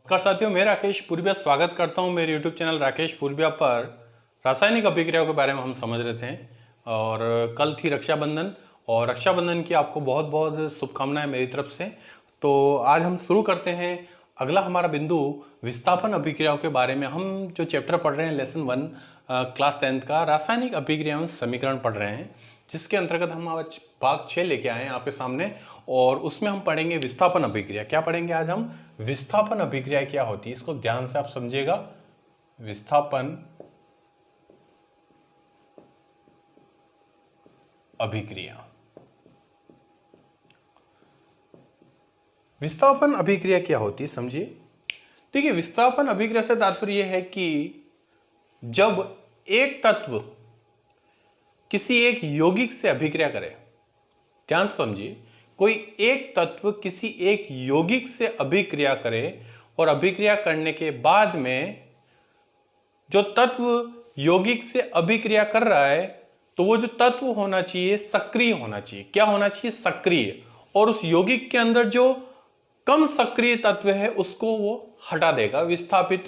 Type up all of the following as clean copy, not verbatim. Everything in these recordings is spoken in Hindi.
नमस्कार साथियों, मैं राकेश पूर्विया स्वागत करता हूं मेरे YouTube चैनल राकेश पूर्विया पर। रासायनिक अभिक्रियाओं के बारे में हम समझ रहे थे और कल थी रक्षाबंधन और रक्षाबंधन की आपको बहुत बहुत शुभकामनाएं मेरी तरफ से। तो आज हम शुरू करते हैं अगला हमारा बिंदु विस्थापन अभिक्रियाओं के बारे में। हम जो चैप्टर पढ़ रहे हैं लेसन 1 क्लास 10th का रासायनिक अभिक्रियाओं समीकरण पढ़ रहे हैं, जिसके अंतर्गत हम आज भाग 6 लेके आए हैं आपके सामने और उसमें हम पढ़ेंगे विस्थापन अभिक्रिया। क्या पढ़ेंगे आज हम? विस्थापन अभिक्रिया क्या होती है, इसको ध्यान से आप समझिएगा। विस्थापन अभिक्रिया, विस्थापन अभिक्रिया क्या होती है समझिए। देखिए, विस्थापन अभिक्रिया से तात्पर्य यह है कि जब एक तत्व किसी एक यौगिक से अभिक्रिया करे, ध्यान से समझिए, कोई एक तत्व किसी एक यौगिक से अभिक्रिया करे और अभिक्रिया करने के बाद में जो तत्व यौगिक से अभिक्रिया कर रहा है तो वो जो तत्व होना चाहिए सक्रिय होना चाहिए। क्या होना चाहिए? सक्रिय। और उस यौगिक के अंदर जो कम सक्रिय तत्व है उसको वो हटा देगा, विस्थापित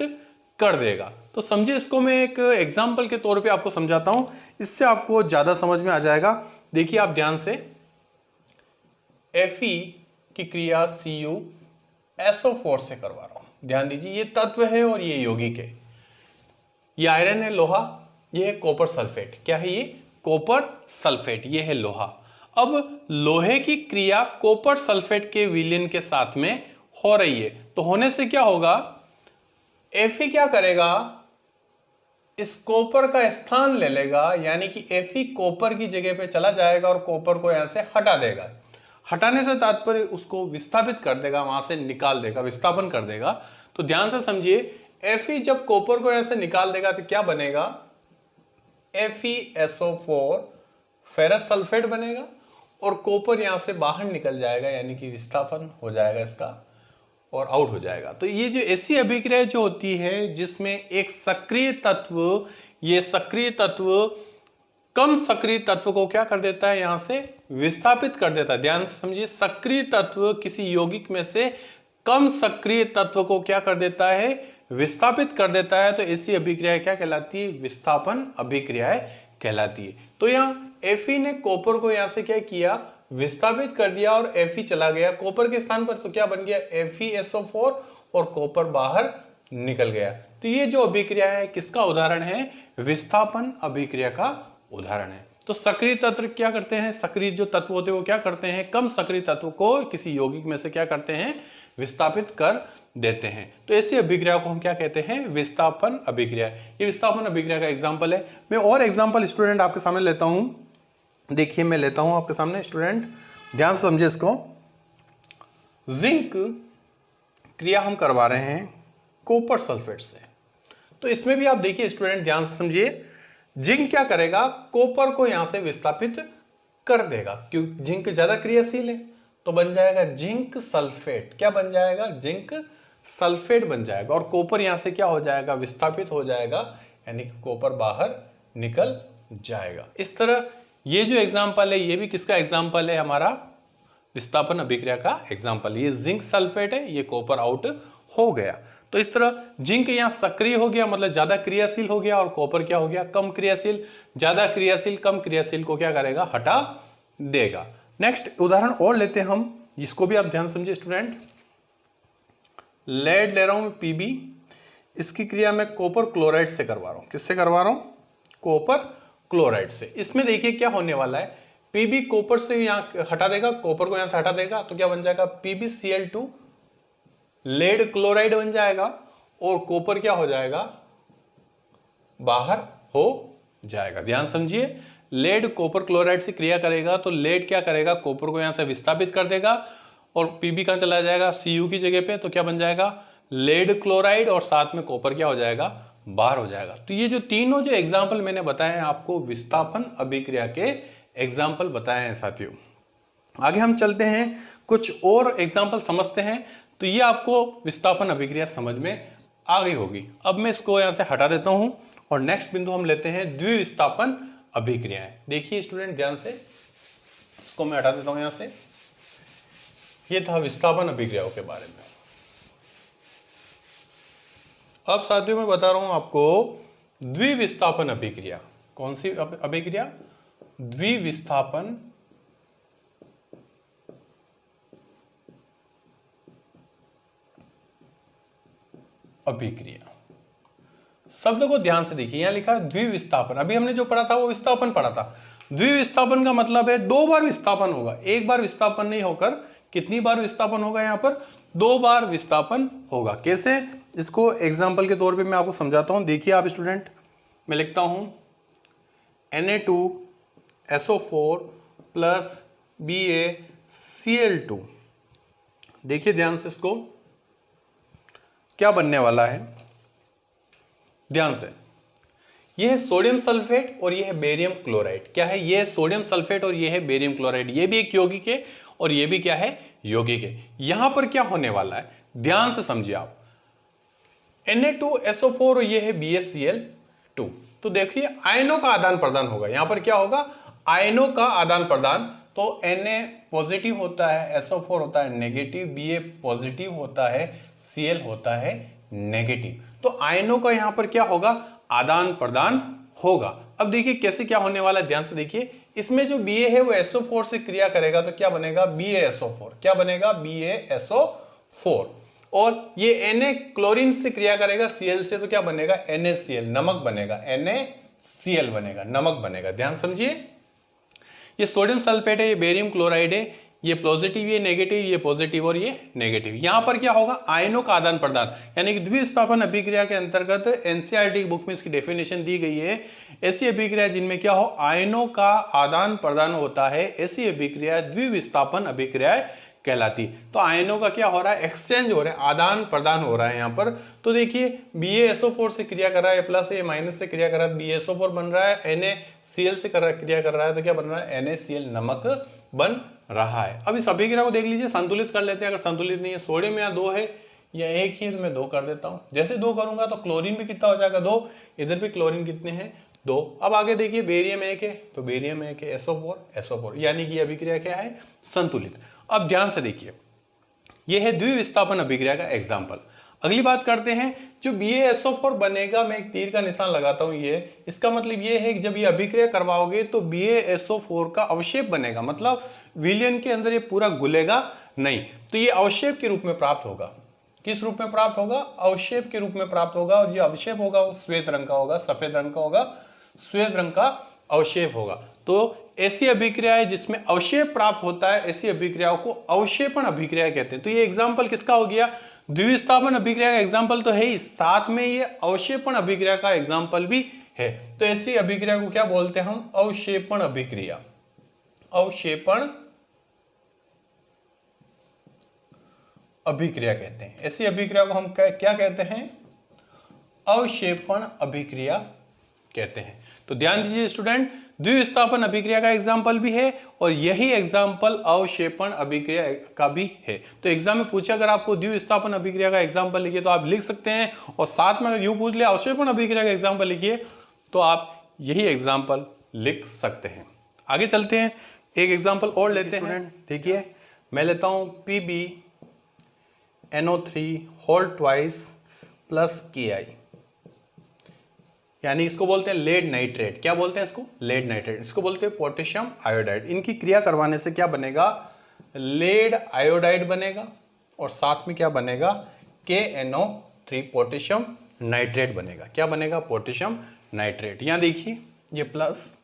कर देगा। तो समझिए, इसको मैं एक एग्जाम्पल के तौर पे आपको समझाता हूं, इससे आपको ज्यादा समझ में आ जाएगा। देखिए आप ध्यान से, Fe की क्रिया CuSO4 से करवा रहा हूं। ध्यान दीजिए, ये तत्व है और ये यौगिक है। ये आयरन है, लोहा, ये है कॉपर सल्फेट। क्या है ये? Copper sulphate. ये है लोहा। अब लोहे की क्रिया कॉपर सल्फेट के विलयन के साथ में हो रही है, तो होने से क्या होगा? Fe क्या करेगा? इस कॉपर का स्थान ले लेगा, यानी कि Fe कॉपर की जगह पे चला जाएगा और कॉपर को यहां से हटा देगा। हटाने से तात्पर्य उसको विस्थापित कर देगा, वहां से निकाल देगा, विस्थापन कर देगा। तो ध्यान से समझिए, Fe जब कॉपर को यहां से निकाल देगा तो क्या बनेगा? FeSO4 फेरस सल्फेट बनेगा और कॉपर यहां से बाहर निकल जाएगा, यानी कि विस्थापन हो जाएगा इसका और आउट हो जाएगा। तो ये जो ऐसी अभिक्रिया जो होती है जिसमें एक सक्रिय तत्व, ये सक्रिय तत्व कम सक्रिय तत्व को क्या कर देता है? यहां से विस्थापित कर देता है। ध्यान से समझिए, सक्रिय तत्व किसी यौगिक में से कम सक्रिय तत्व को क्या कर देता है? विस्थापित कर देता है। तो ऐसी अभिक्रिया क्या कहलाती है? विस्थापन अभिक्रिया कहलाती है। तो यहाँ Fe ने कॉपर को यहां से क्या किया? विस्थापित कर दिया और Fe चला गया कॉपर के स्थान पर, तो क्या बन गया? FeSO4 और कॉपर बाहर निकल गया। तो ये जो अभिक्रिया है किसका उदाहरण है? विस्थापन अभिक्रिया का उदाहरण है। तो सक्रिय तत्व क्या करते हैं? सक्रिय जो तत्व होते हैं वो क्या करते हैं? कम सक्रिय तत्व को किसी यौगिक में से क्या करते हैं? विस्थापित कर देते हैं। तो ऐसी अभिक्रिया को हम क्या कहते हैं? विस्थापन अभिक्रिया। ये विस्थापन अभिक्रिया का एग्जाम्पल है। मैं और एग्जाम्पल स्टूडेंट आपके सामने लेता हूं। देखिए, मैं लेता हूं आपके सामने स्टूडेंट, ध्यान से समझिए इसको। जिंक क्रिया हम करवा रहे हैं कॉपर सल्फेट से। तो इसमें भी आप देखिए स्टूडेंट, ध्यान से समझिए, जिंक क्या करेगा? कॉपर को यहां से विस्थापित कर देगा, क्योंकि जिंक ज्यादा क्रियाशील है, तो बन जाएगा जिंक सल्फेट। क्या बन जाएगा? जिंक सल्फेट बन जाएगा और कॉपर यहां से क्या हो जाएगा? विस्थापित हो जाएगा, यानी कि कॉपर बाहर निकल जाएगा। इस तरह ये जो एग्जाम्पल है ये भी किसका एग्जाम्पल है? हमारा विस्थापन अभिक्रिया का एग्जाम्पल। ये जिंक सल्फेट है, ये कॉपर आउट हो गया। तो इस तरह जिंक यहाँ सक्रिय हो गया, मतलब ज्यादा क्रियाशील हो गया, और कॉपर क्या हो गया? कम क्रियाशील। ज्यादा क्रियाशील कम क्रियाशील को क्या करेगा? हटा देगा। नेक्स्ट उदाहरण और लेते हैं हम, इसको भी आप ध्यान समझिए स्टूडेंट। लेड ले रहा हूं Pb, इसकी क्रिया मैं कॉपर क्लोराइड से करवा रहा हूं। किससे करवा रहा हूं? कॉपर क्लोराइड से। इसमें देखिए क्या होने वाला है, Pb कॉपर से यहां हटा देगा, कॉपर को यहां से हटा देगा, तो क्या बन जाएगा? PbCl2 लेड क्लोराइड बन जाएगा और कॉपर क्या हो जाएगा? बाहर हो जाएगा। ध्यान समझिए, लेड कॉपर क्लोराइड से क्रिया करेगा तो लेड क्या करेगा? कॉपर को यहां से विस्थापित कर देगा और Pb कहां चला जाएगा? Cu की जगह पे, तो क्या बन जाएगा? लेड क्लोराइड और साथ में कॉपर क्या हो जाएगा? बाहर हो जाएगा। तो ये जो तीनों जो एग्जाम्पल मैंने बताए हैं आपको विस्थापन अभिक्रिया के एग्जाम्पल बताए हैं साथियों। आगे हम चलते हैं, कुछ और एग्जाम्पल समझते हैं। तो ये आपको विस्थापन अभिक्रिया समझ में आ गई होगी। अब मैं इसको यहां से हटा देता हूं और नेक्स्ट बिंदु हम लेते हैं द्विविस्थापन अभिक्रियाएं। देखिए स्टूडेंट ध्यान से, इसको मैं हटा देता हूं यहां से। ये था विस्थापन अभिक्रियाओं के बारे में। अब साथियों मैं बता रहा हूं आपको द्विविस्थापन अभिक्रिया। कौन सी अभिक्रिया? द्विविस्थापन अभिक्रिया। शब्द को ध्यान से देखिए, यहां लिखा है द्विविस्थापन। अभी हमने जो पढ़ा था वो विस्थापन पढ़ा था। द्विविस्थापन का मतलब है 2 बार विस्थापन होगा, एक बार विस्थापन नहीं होकर कितनी बार विस्थापन होगा? यहां पर 2 बार विस्थापन होगा। कैसे? इसको एग्जाम्पल के तौर पे मैं आपको समझाता हूं। देखिए आप स्टूडेंट, मैं लिखता हूं Na2SO4 प्लस BaCl2। देखिए ध्यान से, इसको क्या बनने वाला है, ध्यान से। यह है सोडियम सल्फेट और यह है बेरियम क्लोराइड। क्या है? यह है सोडियम सल्फेट और यह है बेरियम क्लोराइड। यह भी एक यौगिक है और यह भी क्या है? यौगिक है। यहां पर क्या होने वाला है, ध्यान से समझिए आप। Na2SO4 और यह है BaCl2। तो देखिए आयनों का आदान प्रदान होगा। यहां पर क्या होगा? आयनों का आदान प्रदान। तो Na पॉजिटिव होता है, SO4 होता है नेगेटिव, Ba पॉजिटिव होता है, Cl होता है नेगेटिव। तो आयनों का यहां पर क्या होगा? आदान प्रदान होगा। अब देखिए कैसे क्या होने वाला है, ध्यान से देखिए। इसमें जो Ba है वो SO4 से क्रिया करेगा तो क्या बनेगा? BaSO4। क्या बनेगा? BaSO4। और ये Na क्लोरीन से क्रिया करेगा Cl से तो क्या बनेगा? NaCl, नमक बनेगा, NaCl बनेगा, नमक बनेगा। ध्यान समझिए, ये सोडियम सल्फेट है, ये बेरियम क्लोराइड है, ये पॉजिटिव, ये नेगेटिव, ये पॉजिटिव और ये नेगेटिव। यहां पर क्या होगा? आयनों का आदान प्रदान, यानी कि द्विविस्थापन अभिक्रिया के अंतर्गत एनसीईआरटी बुक में इसकी डेफिनेशन दी गई है। ऐसी अभिक्रिया जिनमें क्या हो? आयनों का आदान प्रदान होता है, ऐसी अभिक्रिया द्विविस्थापन अभिक्रिया कहलाती। तो आयनों का क्या हो रहा है? एक्सचेंज हो रहा है, आदान प्रदान हो रहा है यहां पर। तो देखिए BaSO4 से क्रिया कर रहा है, प्लस ए माइनस से क्रिया कर रहा है, BaSO4 बन रहा है, NaCl से क्रिया कर रहा है तो क्या बन रहा है? NaCl, नमक बन रहा है। अब इस अभिक्रिया को देख लीजिए, संतुलित कर लेते हैं। अगर संतुलित नहीं है, सोडियम यहाँ 2 है या 1 ही है तो मैं 2 कर देता हूं। जैसे 2 करूंगा तो क्लोरीन भी कितना हो जाएगा? 2। इधर भी क्लोरीन कितने हैं? 2। अब आगे देखिए बेरियम 1 है तो बेरियम 1 है, SO4, यानी कि अभिक्रिया क्या है? संतुलित। अब ध्यान से देखिए, यह है द्विविस्थापन अभिक्रिया का एग्जाम्पल। अगली बात करते हैं, जो BaSO4 बनेगा, मैं एक तीर का निशान लगाता हूं, ये इसका मतलब ये है कि जब ये अभिक्रिया करवाओगे तो BaSO4 का अवशेप बनेगा, मतलब विलयन के अंदर ये पूरा घुलेगा नहीं, तो ये अवशेप के रूप में प्राप्त होगा। किस रूप में प्राप्त होगा? अवशेप के रूप में प्राप्त होगा। और ये अवशेप होगा वो श्वेत रंग का होगा, सफेद रंग का होगा, श्वेत रंग का अवशेप होगा। तो ऐसी अभिक्रियाएं जिसमें अवशेप प्राप्त होता है, ऐसी अभिक्रियाओं को अवशेपण अभिक्रिया कहते हैं। तो ये एग्जाम्पल किसका हो गया? द्विविस्थापन अभिक्रिया का एग्जाम्पल तो है ही, साथ में ये अवशेपण अभिक्रिया का एग्जाम्पल भी है। तो ऐसी अभिक्रिया को क्या बोलते हैं हम? अवशेपण अभिक्रिया। अवशेपण अभिक्रिया कहते हैं। ऐसी अभिक्रिया को हम क्या कहते हैं? अवशेपण अभिक्रिया कहते हैं। तो ध्यान दीजिए स्टूडेंट, द्विविस्थापन अभिक्रिया का एग्जाम्पल भी है और यही एग्जाम्पल अवशेपण अभिक्रिया का भी है। तो एग्जाम में पूछे अगर आपको द्विविस्थापन अभिक्रिया का एग्जाम्पल लिखिए तो आप लिख सकते हैं, और साथ में अगर यूं पूछ ले अवशेपण अभिक्रिया का एग्जाम्पल लिखिए तो आप यही एग्जाम्पल लिख सकते हैं। आगे चलते हैं, एक एग्जाम्पल और लेते हैं। देखिए मैं लेता हूं PbNO3 whole twice plus Ki, यानी इसको बोलते हैं लेड नाइट्रेट। क्या बोलते हैं इसको? Lead nitrate. इसको बोलते हैं पोटेशियम आयोडाइड। इनकी क्रिया करवाने से क्या बनेगा? लेड आयोडाइड बनेगा और साथ में क्या बनेगा? KNO3 पोटेशियम नाइट्रेट बनेगा। क्या बनेगा? Potassium nitrate. यहां देखिए ये प्लस,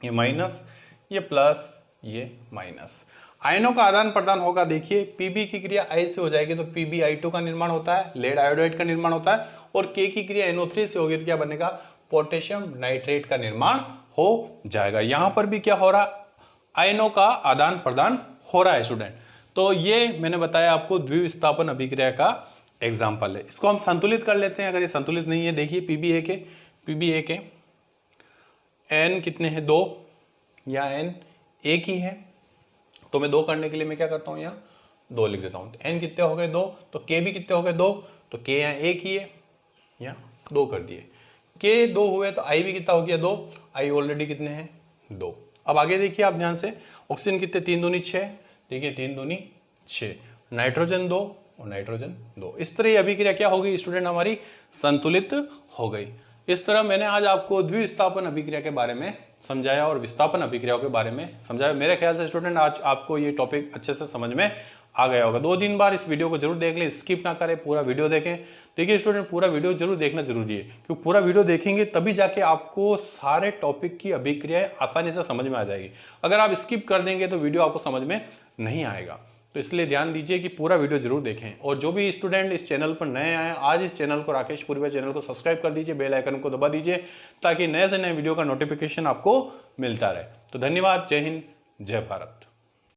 ये माइनस, ये प्लस, ये माइनस। आयनों का आदान प्रदान होगा। देखिए Pb की क्रिया I से हो जाएगी तो PbI2 का निर्माण होता है, लेड आयोडाइड का निर्माण होता है, और K की क्रिया NO3 से होगी तो क्या बनेगा? पोटेशियम नाइट्रेट का निर्माण हो जाएगा। यहां पर भी क्या हो रहा? आयनों का आदान प्रदान हो रहा है स्टूडेंट। तो ये मैंने बताया आपको द्विविस्थापन अभिक्रिया का एग्जाम्पल है। इसको हम संतुलित कर लेते हैं। अगर ये संतुलित नहीं है, देखिए Pb1 है, N कितने हैं? 2, या N 1 ही है तो मैं 2 करने के लिए मैं क्या करता हूं? यहाँ 2 लिख देता हूं। तो N कितने हो गए? 2। तो K भी कितने हो गए? 2। तो K यहाँ 1 ही है, यहाँ 2 कर दिए। K 2 हुए तो I भी कितना हो गया? 2। I ऑलरेडी कितने हैं? 2। अब आगे देखिए आप ध्यान से, ऑक्सीजन कितने? 3 दूनी 6। देखिए 3 दूनी 6, नाइट्रोजन 2, और नाइट्रोजन 2। इस तरह ये अभिक्रिया क्या हो गई स्टूडेंट, हमारी संतुलित हो गई। इस तरह मैंने आज आपको द्विविस्थापन अभिक्रिया के बारे में समझाया और विस्थापन अभिक्रियाओं के बारे में समझाया। मेरे ख्याल से स्टूडेंट आज आपको ये टॉपिक अच्छे से समझ में आ गया होगा। 2-3 बार इस वीडियो को जरूर देख लें, स्किप ना करें, पूरा वीडियो देखें। देखिए स्टूडेंट, पूरा वीडियो जरूर देखना जरूरी है, क्योंकि पूरा वीडियो देखेंगे तभी जाके आपको सारे टॉपिक की अभिक्रियाएं आसानी से समझ में आ जाएगी। अगर आप स्किप कर देंगे तो वीडियो आपको समझ में नहीं आएगा। तो इसलिए ध्यान दीजिए कि पूरा वीडियो जरूर देखें। और जो भी स्टूडेंट इस चैनल पर नए आए, आज इस चैनल को राकेश पूर्वे चैनल को सब्सक्राइब कर दीजिए, बेल आइकन को दबा दीजिए, ताकि नए से नए वीडियो का नोटिफिकेशन आपको मिलता रहे। तो धन्यवाद, जय हिंद, जय भारत।